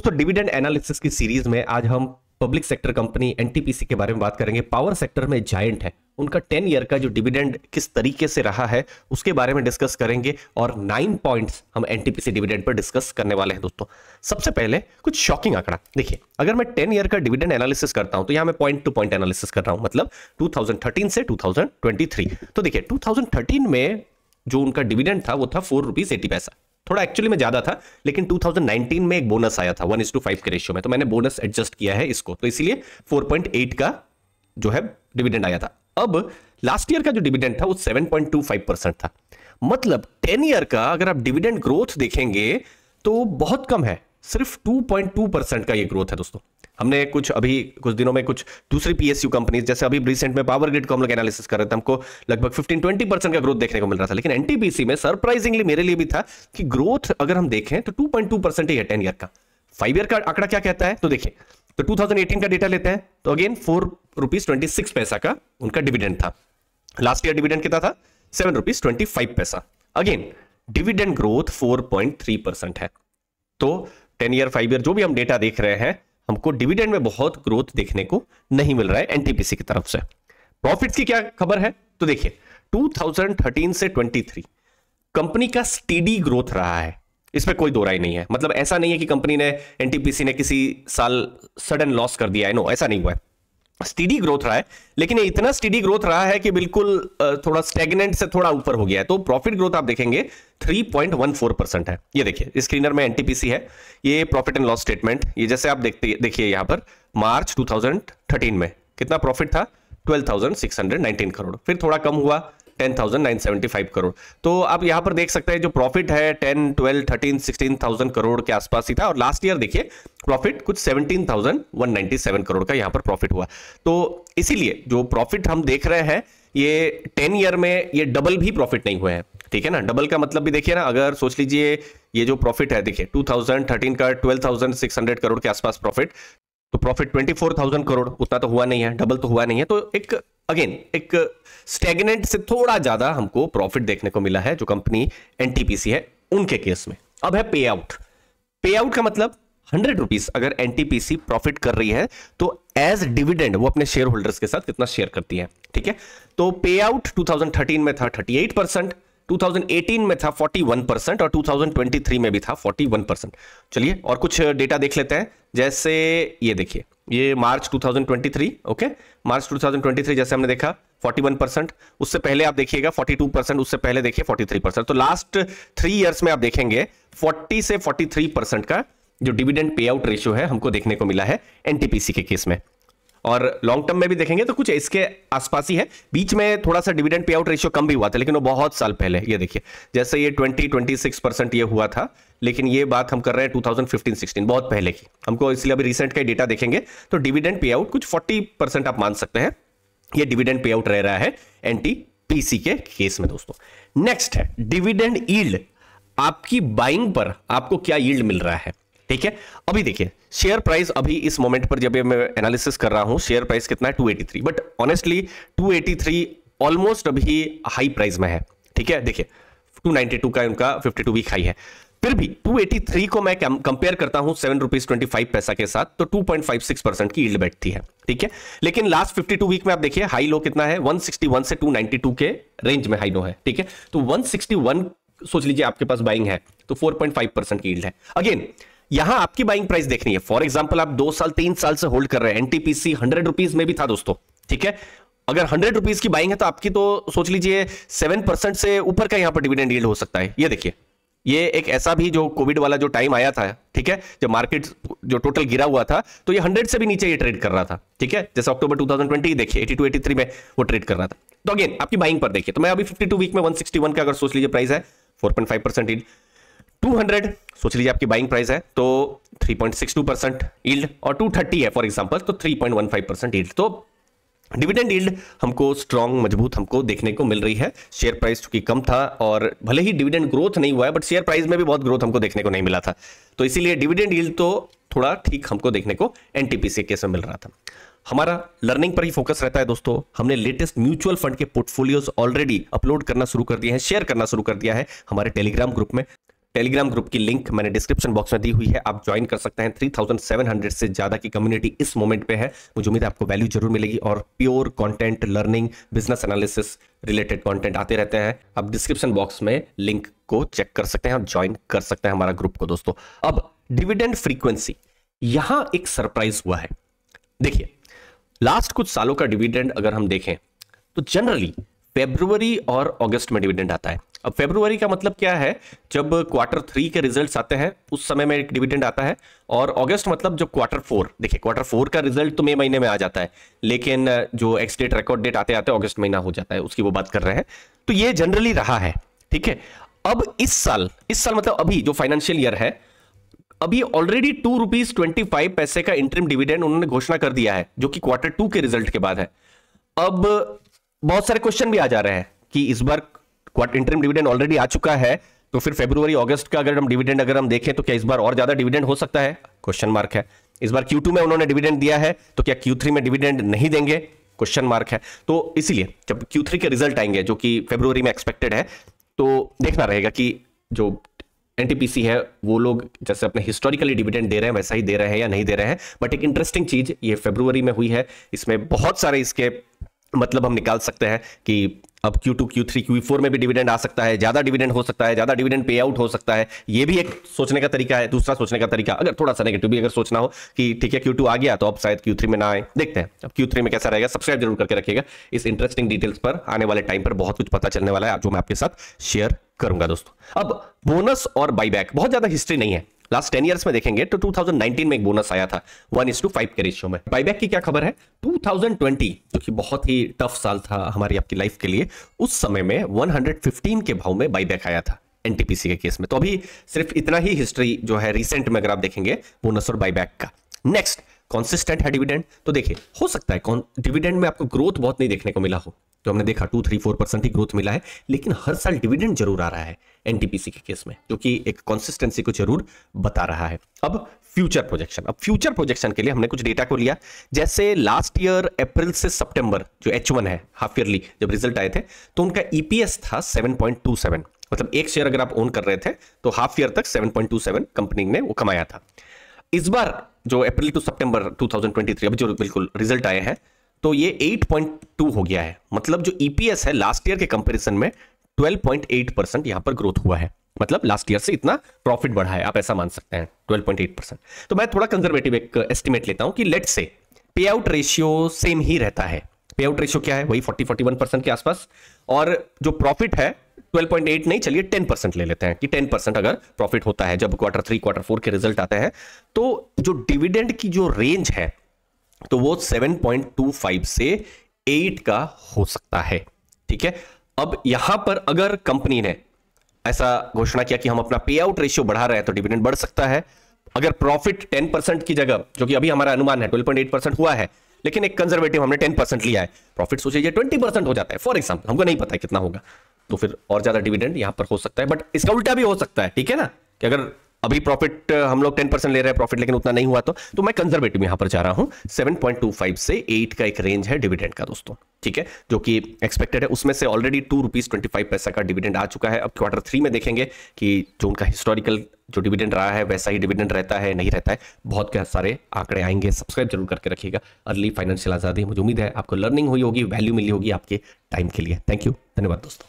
दोस्तों dividend analysis की series में आज हम पब्लिक सेक्टर कंपनी एनटीपीसी के बारे में बात करेंगे। पावर सेक्टर में जायंट है, उनका 10 ईयर का जो डिविडेंड किस तरीके से रहा है उसके बारे में डिस्कस करेंगे और 9 पॉइंट्स हम एनटीपीसी डिविडेंड पर डिस्कस करने वाले हैं। दोस्तों सबसे पहले कुछ शॉकिंग आंकड़ा देखिए, अगर मैं 10 ईयर का डिविडेंड एनालिसिस करता हूं तो यहां मैं पॉइंट टू पॉइंट एनालिसिस कर रहा हूं, मतलब 2013 से 2023। तो देखिए 2013 में जो उनका डिविडेंड था वो था 4 रुपीज 80 पैसा, थोड़ा एक्चुअली में ज्यादा था, लेकिन 2019 में एक बोनस आया था 1:5 के रेशियो में, तो मैंने बोनस एडजस्ट किया है इसको, तो इसीलिए 4.8 का जो है डिविडेंड आया था। अब लास्ट ईयर का जो डिविडेंड था वो 7.25% था, मतलब 10 ईयर का अगर आप डिविडेंड ग्रोथ देखेंगे तो बहुत कम है, सिर्फ 2.2% का ये ग्रोथ है। दोस्तों हमने कुछ दिनों में कुछ दूसरी पीएसयू कंपनीज, जैसे अभी रिसेंट में पावर ग्रिड को हम लोग एनालिसिस कर रहे थे, हमको लगभग 15-20% का ग्रोथ देखने को मिल रहा था, लेकिन एनटीपीसी में सरप्राइजिंगली मेरे लिए भी था कि ग्रोथ अगर हम देखें तो 2.2% ही है 10 ईयर का। 5 ईयर का आंकड़ा क्या कहता है, तो देखिए, तो 2018 का डेटा लेते हैं तो अगेन 4 रुपीज 26 पैसा का उनका डिविडेंड था। लास्ट ईयर डिविडेंड कितना था, 7 रुपीज 25 पैसा। अगेन डिविडेंड ग्रोथ 4.3% है। तो 10 ईयर 5 ईयर जो भी हम डेटा देख रहे हैं, हमको डिविडेंड में बहुत ग्रोथ देखने को नहीं मिल रहा है एनटीपीसी की तरफ से। प्रॉफिट्स की क्या खबर है, तो देखिए 2013 से 23 कंपनी का स्टीडी ग्रोथ रहा है, इसमें कोई दो राय नहीं है। मतलब ऐसा नहीं है कि कंपनी ने, एनटीपीसी ने किसी साल सडन लॉस कर दिया है, नो, ऐसा नहीं हुआ है। स्टीडी ग्रोथ रहा है, लेकिन ये इतना स्टीडी ग्रोथ रहा है कि बिल्कुल थोड़ा स्टैग्नेंट से थोड़ा ऊपर हो गया है। तो प्रॉफिट ग्रोथ आप देखेंगे 3.14% है। ये देखिए स्क्रीनर में एनटीपीसी है, ये प्रॉफिट एंड लॉस स्टेटमेंट, ये जैसे आप देखिए यहां पर मार्च 2013 में कितना प्रॉफिट था, 12,619 करोड़, फिर थोड़ा कम हुआ 10,975 करोड़। तो आप यहां पर देख सकते हैं जो प्रॉफिट है 10, 12, 13, 16,000 करोड़ के आसपास ही था, और लास्ट ईयर देखिए प्रॉफिट कुछ 17,197 करोड़ का यहां पर प्रॉफिट हुआ। तो इसीलिए जो प्रॉफिट हम देख रहे हैं ये 10 ईयर में ये डबल भी प्रॉफिट नहीं हुए हैं, ठीक है ना। डबल का मतलब भी देखिए ना, अगर सोच लीजिए ये जो प्रॉफिट है, देखिए 2013 का 12,600 करोड़ के आसपास प्रॉफिट, तो प्रॉफिट 24,000 करोड़, उतना तो हुआ नहीं है, डबल तो हुआ नहीं है। तो एक स्टैग्नेंट से थोड़ा ज्यादा हमको प्रॉफिट देखने को मिला है जो कंपनी एनटीपीसी है उनके केस में। अब है पे आउट। पे आउट का मतलब 100 रुपीज अगर एनटीपीसी प्रॉफिट कर रही है तो एज डिविडेंड वो अपने शेयर होल्डर्स के साथ कितना शेयर करती है, ठीक है। तो पे आउट 2013 में था 38%, 2018 में था 41% और 2023 में भी था 41%। चलिए और कुछ डेटा देख लेते हैं, जैसे ये देखिए, ये मार्च 2023, ओके, मार्च 2023 जैसे हमने देखा 41%, उससे पहले आप देखिएगा 42%, उससे पहले देखिए 43%। तो लास्ट 3 इयर्स में आप देखेंगे 40 से 43% का जो डिविडेंड पे आउट रेशियो है हमको देखने को मिला है एनटीपीसी के केस में। और लॉन्ग टर्म में भी देखेंगे तो कुछ इसके आसपास ही है, बीच में थोड़ा सा डिविडेंड पे आउट रेशियो कम भी हुआ था, लेकिन वो बहुत साल पहले। ये देखिए जैसे ये 20-26% ये हुआ था, लेकिन ये बात हम कर रहे हैं 2015-16, बहुत पहले की। हमको इसलिए अभी रिसेंट का डेटा देखेंगे तो डिविडेंड पे आउट कुछ 40% आप मान सकते हैं, ये डिविडेंड पे आउट रह रहा है एनटीपीसी के केस में। दोस्तों नेक्स्ट है डिविडेंड यील्ड, आपकी बाइंग पर आपको क्या यील्ड मिल रहा है, ठीक है। अभी देखिए शेयर प्राइस अभी इस मोमेंट पर जब मैं एनालिसिस कर रहा हूं, शेयर प्राइस कितना है 283, बट ऑनेस्टली 283 ऑलमोस्ट अभी हाई प्राइस में है, ठीक है। देखिए 292 का उनका 52 वीक हाई है, फिर भी 283 को मैं कंपेयर करता हूं 7 रुपीज 25 पैसा के साथ, तो 2.56% की यील्ड बैठती है, ठीक है। लेकिन लास्ट 52 वीक में आप देखिए हाई लो कितना है, 161 से 292 के रेंज में हाई लो है, ठीक है। तो 161 सोच लीजिए आपके पास बाइंग है, तो 4.5% की यील्ड है। अगेन यहां आपकी बाइंग प्राइस देखनी है, फॉर एग्जांपल आप 2 साल 3 साल से होल्ड कर रहे हैं, एनटीपीसी 100 रुपीज में भी था दोस्तों, ठीक है। अगर 100 रुपीज की बाइंग है तो आपकी तो सोच लीजिए 7% से ऊपर का यहां पर डिविडेंड यील्ड हो सकता है। ये देखिए, ये एक ऐसा भी जो कोविड वाला जो टाइम आया था, ठीक है, जब मार्केट जो टोटल गिरा हुआ था, तो ये 100 से भी नीचे ये ट्रेड कर रहा था, ठीक है। जैसे अक्टूबर 2020 देखिए 82-83 में वो ट्रेड कर रहा था। तो अगेन आपकी बाइंग पर देखिए, तो मैं अभी 52 वीक में 161 का अगर सोच लीजिए प्राइस है, 4.5% यील्ड, 200 सोच लीजिए आपकी बाइंग प्राइस है तो 3.62% यील्ड, और 230 है फॉर एग्जांपल तो 3.15% यील्ड। तो डिविडेंड यील्ड हमको स्ट्रांग मजबूत हमको देखने को मिल रही है। शेयर प्राइस चूंकि कम था और भले ही डिविडेंड ग्रोथ नहीं हुआ है, बट शेयर प्राइस में भी बहुत ग्रोथ हमको देखने को नहीं मिला था, तो इसीलिए डिविडेंड यील्ड तो थोड़ा ठीक हमको देखने को एनटीपीसी केस में मिल रहा था। हमारा लर्निंग पर ही फोकस रहता है दोस्तों। हमने लेटेस्ट म्यूचुअल फंड के पोर्टफोलियोज ऑलरेडी अपलोड करना शुरू कर दिए हैं, शेयर करना शुरू कर दिया है हमारे टेलीग्राम ग्रुप में। टेलीग्राम ग्रुप की लिंक मैंने डिस्क्रिप्शन बॉक्स में दी हुई है, आप ज्वाइन कर सकते हैं। 3700 से ज्यादा की कम्युनिटी इस मोमेंट पे है। मुझे उम्मीद है आपको वैल्यू जरूर मिलेगी और pure content, learning, business analysis related content आते रहते हैं। आप डिस्क्रिप्शन बॉक्स में लिंक को चेक कर सकते हैं और ज्वाइन कर सकते हैं हमारा ग्रुप को दोस्तों। अब डिविडेंड फ्रीक्वेंसी, यहां एक सरप्राइज हुआ है। देखिए, लास्ट कुछ सालों का डिविडेंड अगर हम देखें तो जनरली फरवरी और अगस्त में डिविडेंड आता है। अब फरवरी का मतलब क्या है, जब Q3 के रिजल्ट्स आते हैं उस समय में एक डिविडेंड आता है, और अगस्त मतलब जब Q4, देखिए Q4 का रिजल्ट तो मई महीने में आ जाता है, लेकिन जो एक्स डेट रिकॉर्ड डेट आते आते अगस्त महीना हो जाता है, उसकी वो बात कर रहे हैं। तो ये जनरली रहा है, ठीक है। अब इस साल मतलब अभी जो फाइनेंशियल ईयर है, अभी ऑलरेडी ₹2.25 का इंटरिम डिविडेंड उन्होंने घोषणा कर दिया है, जो कि Q2 के रिजल्ट के बाद है। अब बहुत सारे क्वेश्चन भी आ जा रहे हैं कि इस बार इंटरिम डिविडेंड ऑलरेडी आ चुका है, तो फिर फरवरी अगस्त का अगर हम डिविडेंड अगर हम देखें तो क्या इस बार और ज्यादा डिविडेंड हो सकता है? क्वेश्चन मार्क है। इस बार Q2 में उन्होंने डिविडेंड दिया है, तो क्या Q3 में डिविडेंड नहीं देंगे? क्वेश्चन मार्क है। तो इसीलिए जब Q3 के रिजल्ट आएंगे, जो कि फरवरी में एक्सपेक्टेड है, तो देखना रहेगा कि जो एनटीपीसी है वो लोग जैसे अपने हिस्टोरिकली डिविडेंड दे रहे हैं वैसा ही दे रहे हैं या नहीं दे रहे हैं। बट एक इंटरेस्टिंग चीज ये फरवरी में हुई है, इसमें बहुत सारे इसके मतलब हम निकाल सकते हैं कि अब Q2, Q3, Q4 में भी डिविडेंड आ सकता है, ज्यादा डिविडेंड हो सकता है, ज्यादा डिविडेंड पे आउट हो सकता है। ये भी एक सोचने का तरीका है। दूसरा सोचने का तरीका, अगर थोड़ा सा नेगेटिव भी अगर सोचना हो कि ठीक है Q2 आ गया तो अब शायद Q3 में ना आए, देखते हैं अब Q3 में कैसा रहेगा। सब्सक्राइब जरूर करके रखिएगा, इस इंटरेस्टिंग डिटेल्स पर आने वाले टाइम पर बहुत कुछ पता चलने वाला है जो मैं आपके साथ शेयर करूंगा दोस्तों। अब बोनस और बाईबैक, बहुत ज्यादा हिस्ट्री नहीं है। लास्ट 10 इयर्स में देखेंगे तो 2019 में एक बोनस आया था 1:5 के रेशियो में। बाईबैक की क्या खबर है? 2020 जो कि बहुत ही टफ साल था हमारी आपकी लाइफ के लिए, उस समय में 115 के भाव में बाईबैक आया था एनटीपीसी के केस में। तो अभी सिर्फ इतना ही हिस्ट्री जो है रिसेंट में अगर आप देखेंगे बोनस और बाईबैक का। नेक्स्ट, कॉन्सिस्टेंट है डिविडेंड। तो देखिए, हो सकता है डिविडेंड में आपको ग्रोथ बहुत नहीं देखने को मिला हो, जो हमने देखा 2-3-4% ही ग्रोथ मिला है, लेकिन हर साल डिविडेंड जरूर आ रहा है एनटीपीसी के केस में, जो कि एक कंसिस्टेंसी को जरूर बता रहा है। अब फ्यूचर प्रोजेक्शन, अब फ्यूचर प्रोजेक्शन के लिए हमने कुछ डेटा को लिया। जैसे लास्ट ईयर अप्रैल से सितंबर जो H1 है, हाफ ईयरली जब रिजल्ट आए थे, तो उनका ईपीएस था 7.27, मतलब एक शेयर अगर आप ओन कर रहे थे तो हाफ ईयर तक 7.27 कंपनी ने वो कमाया था। इस बार जो अप्रैल टू सितंबर 2023 अभी जो बिल्कुल रिजल्ट आए हैं, तो ये 8.2 हो गया है। मतलब जो ईपीएस है लास्ट ईयर के कंपैरिजन में 12.8% यहां पर ग्रोथ हुआ है। मतलब लास्ट ईयर से इतना प्रॉफिट बढ़ा है, आप ऐसा मान सकते हैं 12.8%। तो मैं थोड़ा कंजर्वेटिव एक एस्टिमेट लेता हूं कि लेट्स से पे आउट रेशियो सेम ही रहता है। पे आउट रेशियो क्या है? वही 40-41% के आसपास, और जो प्रॉफिट है 12.8 नहीं, चलिए 10% ले लेते हैं कि 10% अगर प्रॉफिट होता है जब Q3, Q4 के रिजल्ट आते हैं, तो जो डिविडेंड की जो रेंज है तो वो 7.25 से 8 का हो सकता है, ठीक है। अब यहां पर अगर कंपनी ने ऐसा घोषणा किया कि हम अपना पे आउट रेशियो बढ़ा रहे हैं तो डिविडेंड बढ़ सकता है। अगर प्रॉफिट 10% की जगह, जो कि अभी हमारा अनुमान है 12.8% हुआ है, लेकिन एक कंजर्वेटिव हमने 10% लिया है, प्रॉफिट सोचिए 20% हो जाता है फॉर एग्जांपल, हमको नहीं पता है कितना होगा, तो फिर और ज्यादा डिविडेंड यहां पर हो सकता है। बट इसका उल्टा भी हो सकता है, ठीक है ना, कि अगर अभी प्रॉफिट हम लोग 10% ले रहे हैं प्रॉफिट, लेकिन उतना नहीं हुआ तो मैं कंजर्वेटिव यहां पर जा रहा हूं। 7.25 से 8 का एक रेंज है डिविडेंड का दोस्तों, ठीक है, जो कि एक्सपेक्टेड है। उसमें से ऑलरेडी ₹2.25 का डिविडेंड आ चुका है। अब Q3 में देखेंगे कि जो उनका हिस्टोरिकल जो डिविडेंड रहा है वैसा ही डिविडेंड रहता है नहीं रहता है, बहुत सारे आंकड़े आएंगे। सब्सक्राइब जरूर करके रखिएगा। अर्ली फाइनेंशियल आजादी, मुझे उम्मीद है आपको लर्निंग हुई होगी, वैल्यू मिली होगी आपके टाइम के लिए। थैंक यू, धन्यवाद दोस्तों।